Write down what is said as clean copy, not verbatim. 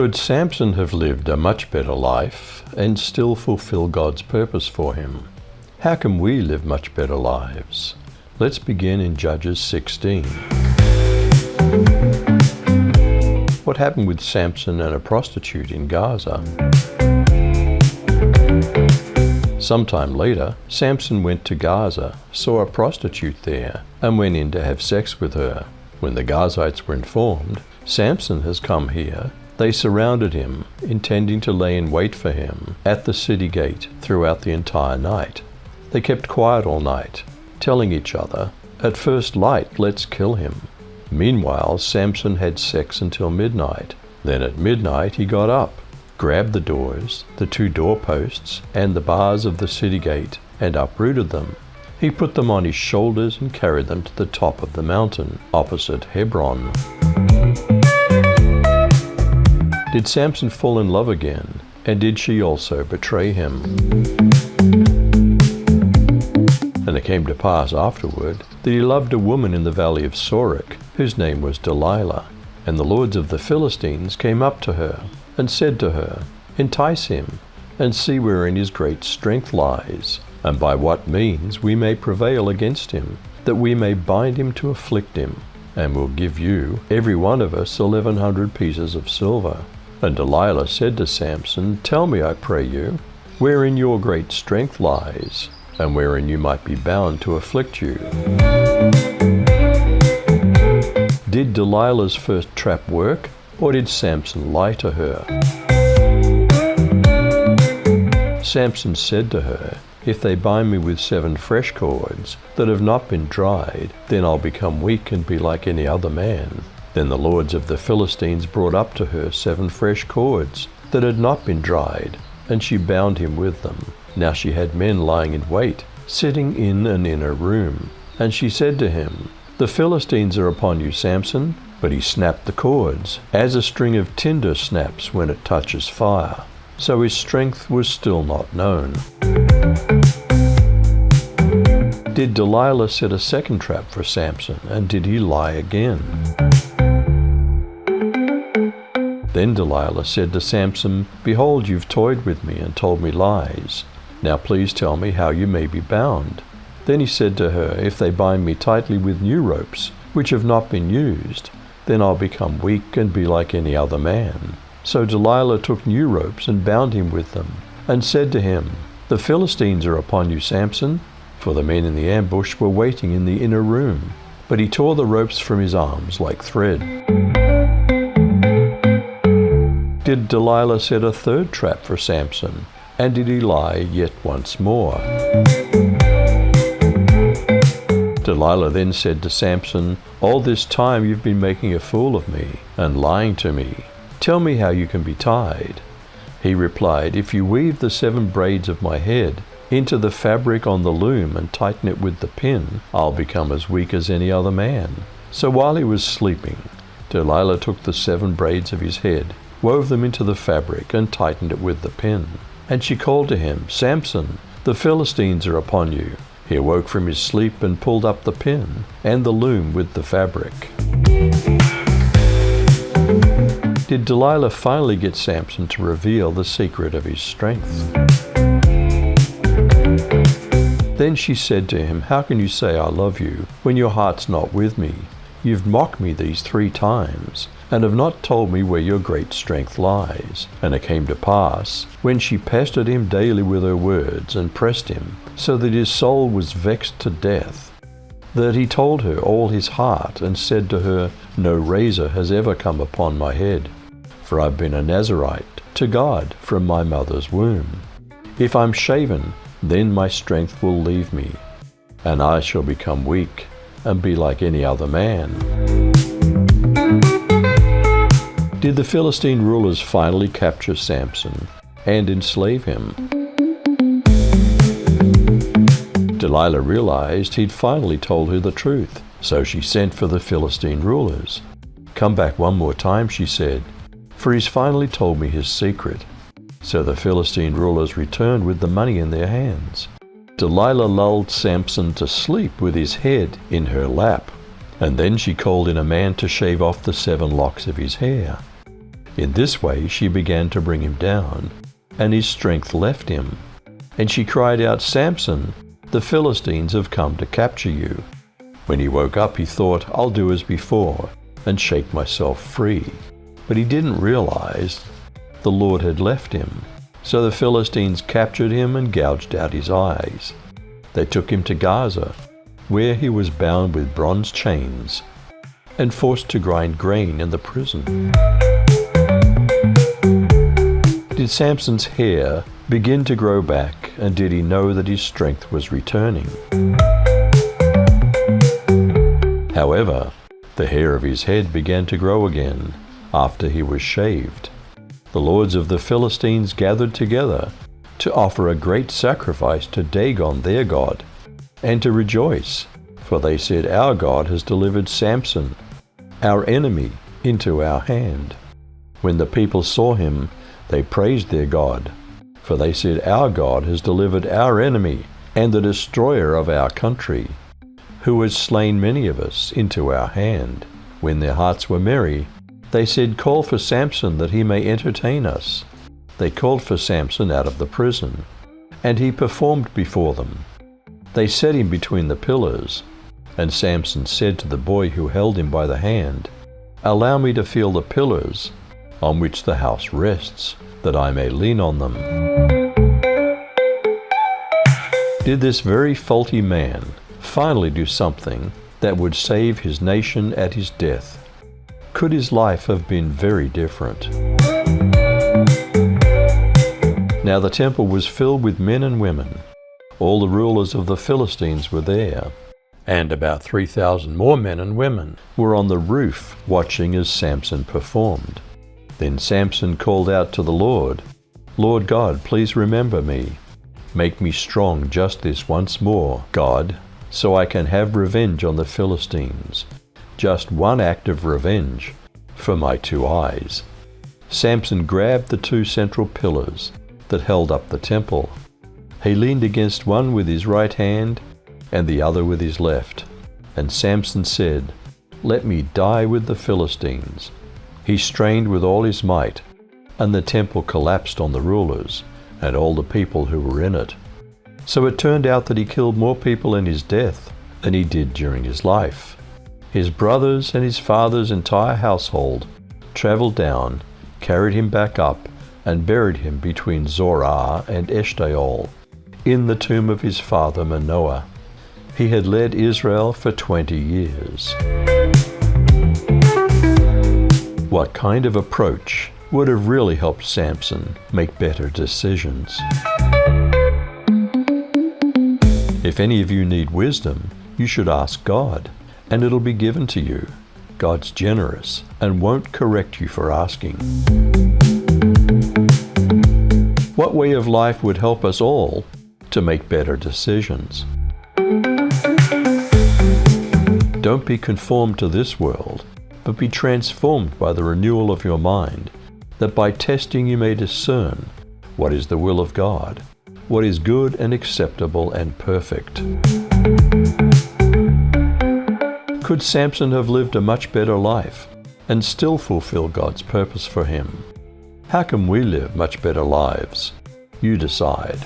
Could Samson have lived a much better life and still fulfill God's purpose for him? How can we live much better lives? Let's begin in Judges 16. What happened with Samson and a prostitute in Gaza? Sometime later, Samson went to Gaza, saw a prostitute there, and went in to have sex with her. When the Gazites were informed, "Samson has come here," they surrounded him, intending to lay in wait for him at the city gate throughout the entire night. They kept quiet all night, telling each other, "At first light, let's kill him." Meanwhile, Samson had sex until midnight. Then at midnight he got up, grabbed the doors, the 2 doorposts, and the bars of the city gate, and uprooted them. He put them on his shoulders and carried them to the top of the mountain opposite Hebron. Did Samson fall in love again, and did she also betray him? And it came to pass afterward that he loved a woman in the valley of Sorek, whose name was Delilah. And the lords of the Philistines came up to her, and said to her, "Entice him, and see wherein his great strength lies, and by what means we may prevail against him, that we may bind him to afflict him, and will give you, every one of us, 1,100 pieces of silver." And Delilah said to Samson, "Tell me, I pray you, wherein your great strength lies, and wherein you might be bound to afflict you." Did Delilah's first trap work, or did Samson lie to her? Samson said to her, "If they bind me with 7 fresh cords that have not been dried, then I'll become weak and be like any other man." Then the lords of the Philistines brought up to her 7 fresh cords that had not been dried, and she bound him with them. Now she had men lying in wait, sitting in an inner room. And she said to him, "The Philistines are upon you, Samson." But he snapped the cords, as a string of tinder snaps when it touches fire. So his strength was still not known. Did Delilah set a second trap for Samson, and did he lie again? Then Delilah said to Samson, "Behold, you've toyed with me and told me lies. Now please tell me how you may be bound." Then he said to her, "If they bind me tightly with new ropes, which have not been used, then I'll become weak and be like any other man." So Delilah took new ropes and bound him with them, and said to him, "The Philistines are upon you, Samson." For the men in the ambush were waiting in the inner room. But he tore the ropes from his arms like thread. Did Delilah set a third trap for Samson, and did he lie yet once more? Delilah then said to Samson, "All this time you've been making a fool of me and lying to me. Tell me how you can be tied." He replied, "If you weave the 7 braids of my head into the fabric on the loom and tighten it with the pin, I'll become as weak as any other man." So while he was sleeping, Delilah took the 7 braids of his head, wove them into the fabric, and tightened it with the pin. And she called to him, "Samson, the Philistines are upon you." He awoke from his sleep and pulled up the pin and the loom with the fabric. Did Delilah finally get Samson to reveal the secret of his strength? Then she said to him, "How can you say I love you when your heart's not with me? You've mocked me these 3 times, and have not told me where your great strength lies." And it came to pass, when she pestered him daily with her words, and pressed him, so that his soul was vexed to death, that he told her all his heart, and said to her, "No razor has ever come upon my head, for I've been a Nazirite to God from my mother's womb. If I'm shaven, then my strength will leave me, and I shall become weak and be like any other man." Did the Philistine rulers finally capture Samson and enslave him? Delilah realized he'd finally told her the truth, so she sent for the Philistine rulers. "Come back one more time," she said, "for he's finally told me his secret." So the Philistine rulers returned with the money in their hands. Delilah lulled Samson to sleep with his head in her lap, and then she called in a man to shave off the 7 locks of his hair. In this way she began to bring him down, and his strength left him. And she cried out, "Samson, the Philistines have come to capture you." When he woke up, he thought, "I'll do as before and shake myself free." But he didn't realize the Lord had left him. So the Philistines captured him and gouged out his eyes. They took him to Gaza, where he was bound with bronze chains and forced to grind grain in the prison. Did Samson's hair begin to grow back, and did he know that his strength was returning? However, the hair of his head began to grow again after he was shaved. The lords of the Philistines gathered together to offer a great sacrifice to Dagon their god, and to rejoice, for they said, "Our God has delivered Samson, our enemy, into our hand." When the people saw him, they praised their God, for they said, "Our God has delivered our enemy and the destroyer of our country, who has slain many of us, into our hand." When their hearts were merry, they said, "Call for Samson that he may entertain us." They called for Samson out of the prison, and he performed before them. They set him between the pillars, and Samson said to the boy who held him by the hand, "Allow me to feel the pillars on which the house rests, that I may lean on them." Did this very faulty man finally do something that would save his nation at his death? Could his life have been very different? Now the temple was filled with men and women. All the rulers of the Philistines were there, and about 3,000 more men and women were on the roof watching as Samson performed. Then Samson called out to the Lord, "Lord God, please remember me. Make me strong just this once more, God, so I can have revenge on the Philistines. Just one act of revenge for my 2 eyes." Samson grabbed the 2 central pillars that held up the temple. He leaned against one with his right hand and the other with his left. And Samson said, "Let me die with the Philistines." He strained with all his might, and the temple collapsed on the rulers and all the people who were in it. So it turned out that he killed more people in his death than he did during his life. His brothers and his father's entire household traveled down, carried him back up, and buried him between Zorah and Eshtaol, in the tomb of his father Manoah. He had led Israel for 20 years. What kind of approach would have really helped Samson make better decisions? If any of you need wisdom, you should ask God, and it'll be given to you. God's generous and won't correct you for asking. What way of life would help us all to make better decisions? Don't be conformed to this world, but be transformed by the renewal of your mind, that by testing you may discern what is the will of God, what is good and acceptable and perfect. Could Samson have lived a much better life and still fulfill God's purpose for him? How can we live much better lives? You decide.